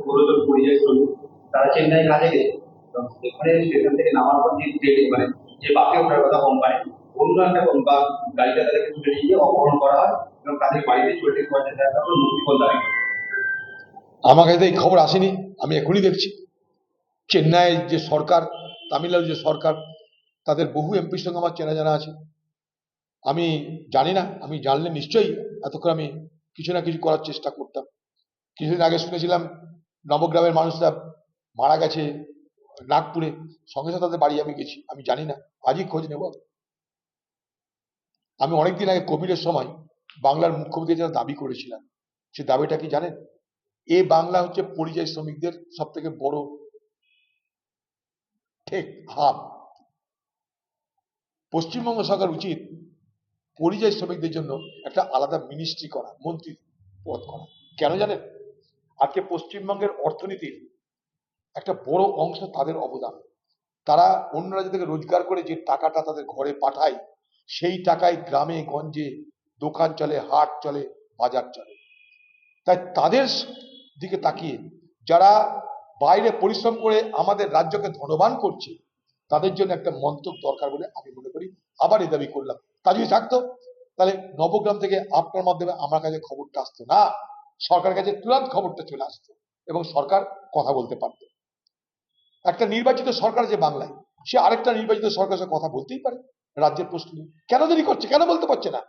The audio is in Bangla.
ষোলোজন পরিযায়ী শ্রমিক তারা চেন্নাই কাজে গেছে এবং সেখান থেকে নামার পর যে ট্রেনে মানে যে বাসে ওঠার কথা কোম্পানি, অন্য একটা বা গাড়িটা তাদেরকে তুলে নিয়ে গিয়ে অপহরণ করা হয় এবং তাদের বাড়িতে 40-50 হাজার টাকা করে মুক্তিপণ দাবি করে। আমার কাছে এই খবর আসেনি, আমি এখনই দেখছি। চেন্নাইয়ের যে সরকার, তামিলনাড়ুর যে সরকার, তাদের বহু এমপির সঙ্গে আমার চেনা জানা আছে। আমি জানি না, আমি জানলে নিশ্চয়ই এতক্ষণ আমি কিছু না কিছু করার চেষ্টা করতাম। কিছুদিন আগে শুনেছিলাম নবগ্রামের মানুষরা মারা গেছে নাগপুরে, সঙ্গে সঙ্গে তাদের বাড়ি আমি গেছি, আমি জানি না, আজই খোঁজ নেব। আমি অনেকদিন আগে কোভিডের সময় বাংলার মুখ্যমন্ত্রী যেটা দাবি করেছিলাম, সে দাবিটা কি জানেন? এ বাংলা হচ্ছে পরিযায়ী শ্রমিকদের সব থেকে বড় ঠিক হাব। পশ্চিমবঙ্গ সরকার উচিত পরিযায়ী শ্রমিকদের জন্য একটা আলাদা মিনিস্ট্রি করা, মন্ত্রী পদ করা। কেন জানেন? আজকে পশ্চিমবঙ্গের অর্থনীতির একটা বড় অংশ তাদের অবদান। তারা অন্য রাজ্য থেকে রোজগার করে যে টাকাটা তাদের ঘরে পাঠায়, সেই টাকায় গ্রামে গঞ্জে দোকান চলে, হাট চলে, বাজার চলে। তাই তাদের দিকে তাকিয়ে যারা বাইরে পরিশ্রম করে আমাদের রাজ্যকে ধনবান করছে, তাদের জন্য একটা মন্ত্রক দরকার বলে আমি মনে করি। আবার এই দাবি করলাম। তা যদি থাকতো তাহলে নবগ্রাম থেকে আপনার মাধ্যমে আমার কাছে খবরটা আসতো না, সরকারের কাছে তুরন্ত খবরটা চলে আসতো এবং সরকার কথা বলতে পারত। একটা নির্বাচিত সরকার যে বাংলায়, সে আরেকটা নির্বাচিত সরকারের সাথে কথা বলতেই পারে রাজ্যের প্রশ্ন নিয়ে। কেন দেরি করছে, কেন বলতে পারছে না?